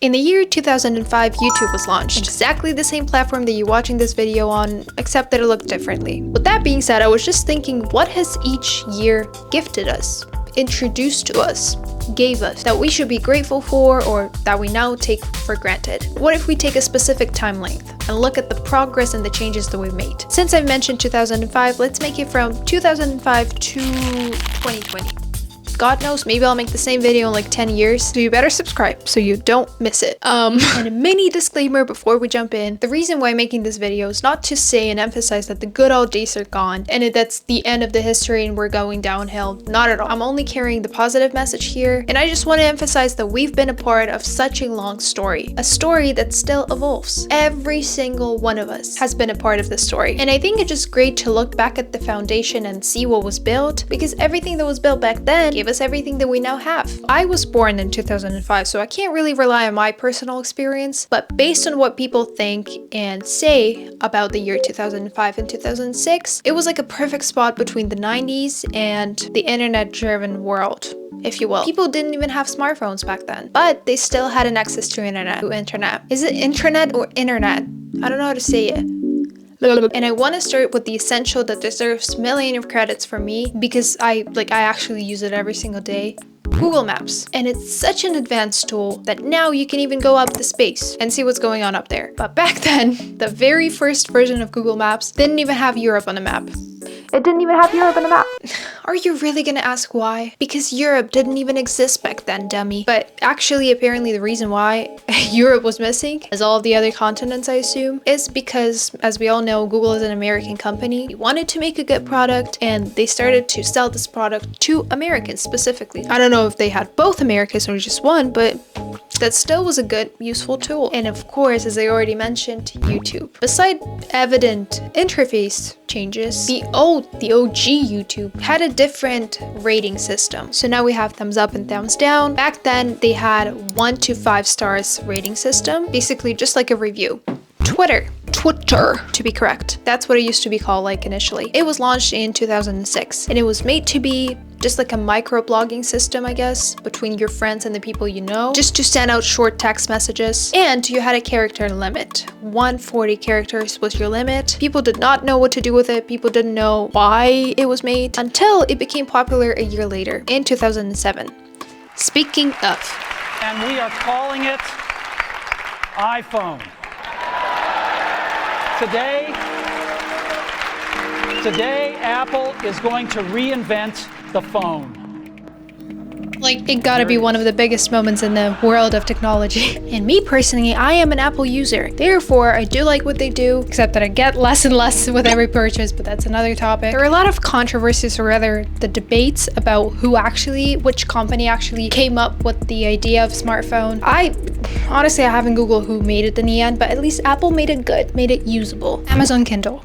In the year 2005, YouTube was launched. Exactly the same platform that you're watching this video on, except that it looked differently. With that being said, I was just thinking, what has each year gifted us, introduced to us, gave us, that we should be grateful for or that we now take for granted? What if we take a specific time length and look at the progress and the changes that we've made? Since I've mentioned 2005, let's make it from 2005 to 2020. God knows, maybe I'll make the same video in like 10 years, so you better subscribe so you don't miss it. And a mini disclaimer before we jump in. The reason why I'm making this video is not to say and emphasize that the good old days are gone and that's the end of the history and we're going downhill. Not at all. I'm only carrying the positive message here, and I just want to emphasize that we've been a part of such a long story. A story that still evolves. Every single one of us has been a part of this story. And I think it's just great to look back at the foundation and see what was built, because everything that was built back then gave us everything that we now have. I was born in 2005, so I can't really rely on my personal experience, but based on what people think and say about the year 2005 and 2006, it was like a perfect spot between the 90s and the internet-driven world, if you will. People didn't even have smartphones back then, but they still had an access to internet. Is it intranet or internet? I don't know how to say it. And I want to start with the essential that deserves millions of credits from me, because I actually use it every single day. Google Maps. And it's such an advanced tool that now you can even go up to space and see what's going on up there. But back then, the very first version of Google Maps didn't even have Europe on the map. It didn't even have Europe on the map. Are you really gonna ask why? Because Europe didn't even exist back then, dummy. But actually, apparently the reason why Europe was missing, as all of the other continents I assume, is because, as we all know, Google is an American company. They wanted to make a good product and they started to sell this product to Americans specifically. I don't know if they had both Americans or just one, but that still was a good, useful tool. And of course, as I already mentioned, YouTube. Beside evident interface changes, the OG YouTube had a different rating system. So now we have thumbs up and thumbs down. Back then, they had 1 to 5 stars rating system, basically just like a review. Twitter, to be correct. That's what it used to be called like initially. It was launched in 2006 and it was made to be just like a micro-blogging system, I guess, between your friends and the people you know, just to send out short text messages. And you had a character limit. 140 characters was your limit. People did not know what to do with it. People didn't know why it was made until it became popular a year later, in 2007. Speaking of. And we are calling it iPhone. Today, Apple is going to reinvent the phone. Like, it gotta be one of the biggest moments in the world of technology. And me personally, I am an Apple user. Therefore, I do like what they do, except that I get less and less with every purchase, but that's another topic. There are a lot of controversies, or rather the debates about which company actually came up with the idea of smartphone. Honestly, I haven't Googled who made it in the end, but at least Apple made it good, made it usable. Amazon Kindle.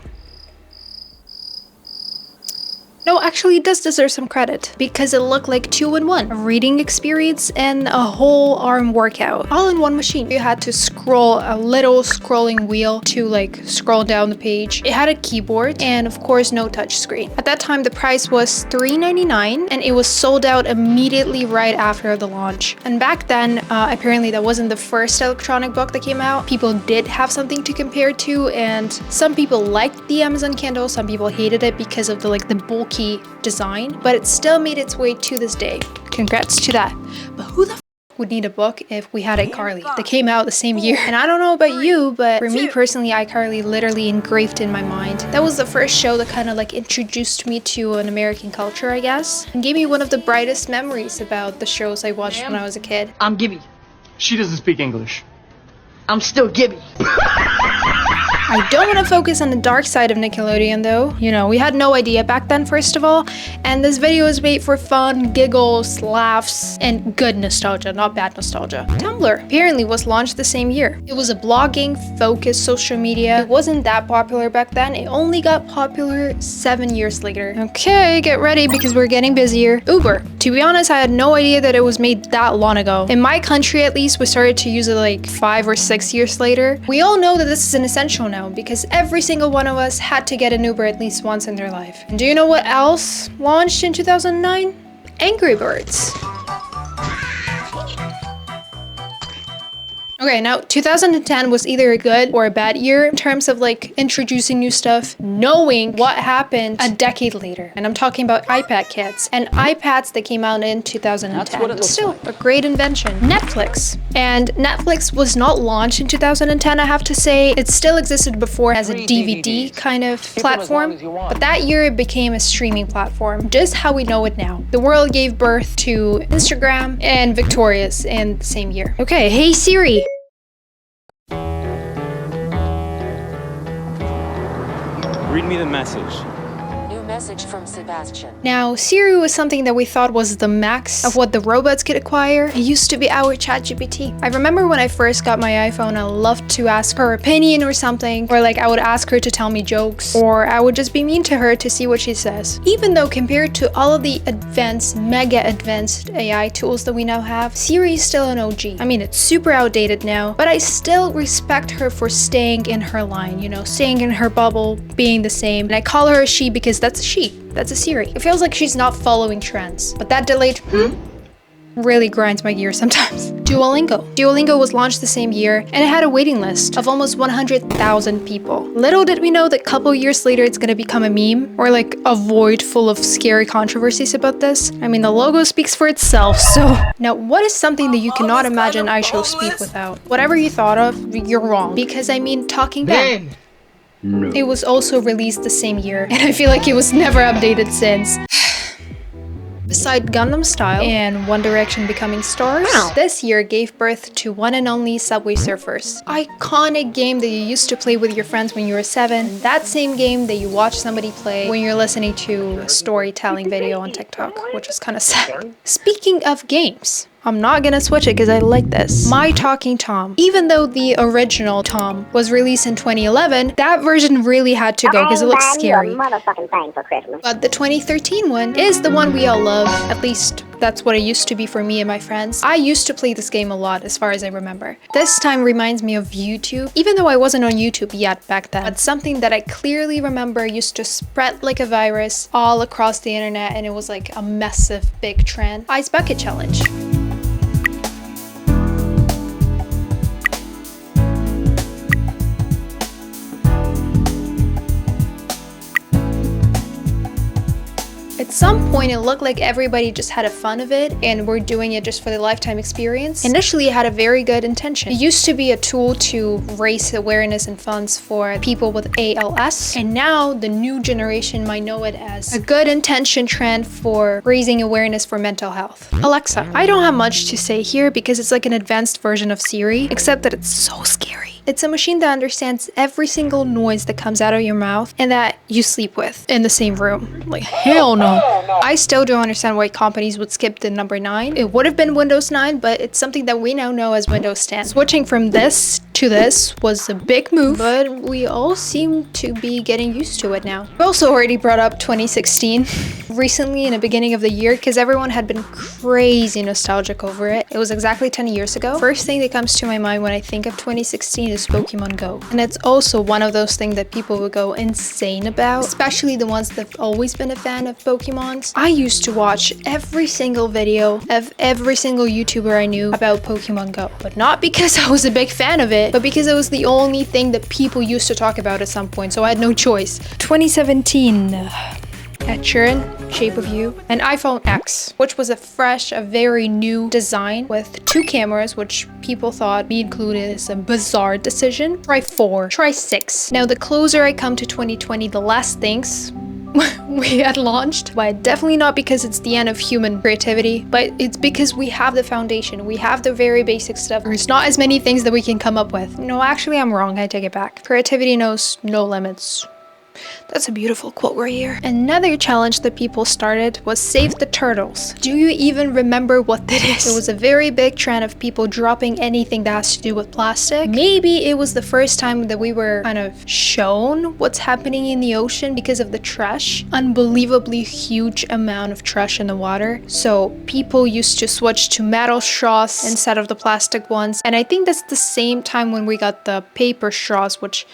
No, actually it does deserve some credit, because it looked like 2-in-1. A reading experience and a whole arm workout, all in one machine. You had to scroll a little scrolling wheel to like scroll down the page. It had a keyboard and of course no touch screen. At that time the price was $3.99 and it was sold out immediately right after the launch. And back then, apparently that wasn't the first electronic book that came out. People did have something to compare to, and some people liked the Amazon Kindle, some people hated it because of the bulky design, but it still made its way to this day. Congrats to that. But who the f would need a book if we had iCarly that came out the same year? And I don't know about you, but for me personally, iCarly literally engraved in my mind. That was the first show that kind of like introduced me to an American culture, I guess, and gave me one of the brightest memories about the shows I watched when I was a kid. I'm Gibby. She doesn't speak English. I'm still Gibby. I don't want to focus on the dark side of Nickelodeon though. You know, we had no idea back then, first of all, and this video is made for fun, giggles, laughs, and good nostalgia, not bad nostalgia. Tumblr apparently was launched the same year. It was a blogging focused social media. It wasn't that popular back then. It only got popular 7 years later. Okay, get ready because we're getting busier. Uber. To be honest, I had no idea that it was made that long ago. In my country at least, we started to use it like 5 or 6 years later. We all know that this is an essential now because every single one of us had to get an Uber at least once in their life. And do you know what else launched in 2009? Angry Birds. Okay, now 2010 was either a good or a bad year in terms of like introducing new stuff, knowing what happened a decade later. And I'm talking about iPad kids and iPads that came out in 2010. That's what it looks Still like. a great invention. Netflix. And Netflix was not launched in 2010, I have to say. It still existed before as a DVD kind of platform. But that year it became a streaming platform, just how we know it now. The world gave birth to Instagram and Victorious in the same year. Okay, hey Siri. Read me the message. New message from Sebastian. Now, Siri was something that we thought was the max of what the robots could acquire. It used to be our ChatGPT. I remember when I first got my iPhone, I loved to ask her opinion or something, or like I would ask her to tell me jokes, or I would just be mean to her to see what she says. Even though compared to all of the advanced, mega advanced AI tools that we now have, Siri is still an OG. I mean, it's super outdated now, but I still respect her for staying in her line, you know, staying in her bubble, being the same. And I call her a she because that's a she. That's a Siri. It feels like she's not following trends. But that delayed really grinds my gears sometimes. Duolingo. Duolingo was launched the same year, and it had a waiting list of almost 100,000 people. Little did we know that a couple years later it's gonna become a meme, or like a void full of scary controversies about this. I mean, the logo speaks for itself, so. Now, what is something that you cannot imagine I shall speak without? Whatever you thought of, you're wrong. Because I mean, Talking Back. It was also released the same year, and I feel like it was never updated since. Beside Gangnam Style and One Direction becoming stars, this year gave birth to one and only Subway Surfers. Iconic game that you used to play with your friends when you were 7. That same game that you watch somebody play when you're listening to a storytelling video on TikTok, which is kind of sad. Speaking of games, I'm not gonna switch it because I like this. My Talking Tom. Even though the original Tom was released in 2011, that version really had to go because it looks scary. But the 2013 one is the one we all love. At least that's what it used to be for me and my friends. I used to play this game a lot as far as I remember. This time reminds me of YouTube, even though I wasn't on YouTube yet back then. But something that I clearly remember used to spread like a virus all across the internet, and it was like a massive big trend. Ice Bucket Challenge. At some point, it looked like everybody just had a fun of it and we're doing it just for the lifetime experience. Initially, it had a very good intention. It used to be a tool to raise awareness and funds for people with ALS, and now the new generation might know it as a good intention trend for raising awareness for mental health. Alexa. I don't have much to say here because it's like an advanced version of Siri, except that it's so scary. It's a machine that understands every single noise that comes out of your mouth and that you sleep with in the same room. Like, hell no. I still don't understand why companies would skip the number 9. It would have been Windows 9, but it's something that we now know as Windows 10. Switching from this to this was a big move, but we all seem to be getting used to it now. We also already brought up 2016 recently in the beginning of the year because everyone had been crazy nostalgic over it. It was exactly 10 years ago. First thing that comes to my mind when I think of 2016 is Pokemon Go. And it's also one of those things that people would go insane about, especially the ones that have always been a fan of Pokemons. I used to watch every single video of every single YouTuber I knew about Pokemon Go, but not because I was a big fan of it, but because it was the only thing that people used to talk about at some point, so I had no choice. 2017. Ed Sheeran, Shape of You, and iPhone X, which was a very new design with 2 cameras, which people thought be included is a bizarre decision. Try 4, try 6. Now, the closer I come to 2020, the less things we had launched, but definitely not because it's the end of human creativity, but it's because we have the foundation. We have the very basic stuff. There's not as many things that we can come up with. No, actually, I'm wrong. I take it back. Creativity knows no limits. That's a beautiful quote right here. Another challenge that people started was Save the Turtles. Do you even remember what that is? It was a very big trend of people dropping anything that has to do with plastic. Maybe it was the first time that we were kind of shown what's happening in the ocean because of the trash. Unbelievably huge amount of trash in the water. So people used to switch to metal straws instead of the plastic ones. And I think that's the same time when we got the paper straws, which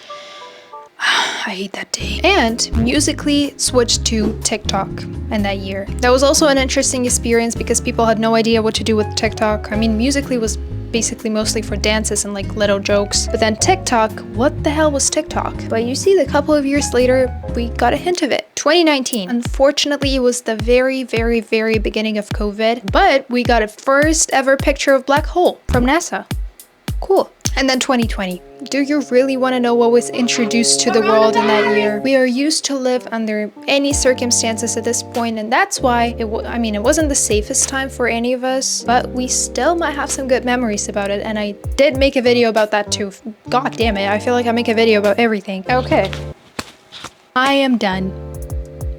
I hate that day. And Musical.ly switched to TikTok in that year. That was also an interesting experience because people had no idea what to do with TikTok. I mean, Musical.ly was basically mostly for dances and like little jokes. But then TikTok, what the hell was TikTok? But you see, a couple of years later, we got a hint of it. 2019. Unfortunately, it was the very, very, very beginning of COVID, but we got a first ever picture of black hole from NASA. Cool. And then 2020. Do you really want to know what was introduced to the world in that year? We are used to live under any circumstances at this point, and that's why it wasn't the safest time for any of us, but we still might have some good memories about it, and I did make a video about that too. God damn it, I feel like I make a video about everything. Okay. I am done.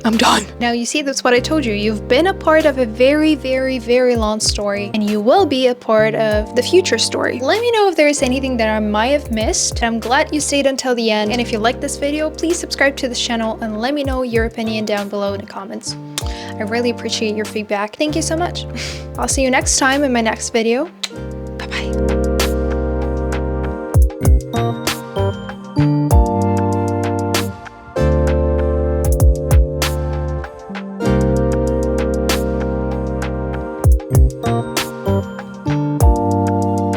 I'm done. Now you see, that's what I told you. You've been a part of a very, very, very long story, and you will be a part of the future story. Let me know if there's anything that I might have missed. I'm glad you stayed until the end, and if you like this video, please subscribe to this channel and let me know your opinion down below in the comments. I really appreciate your feedback. Thank you so much. I'll see you next time in my next video.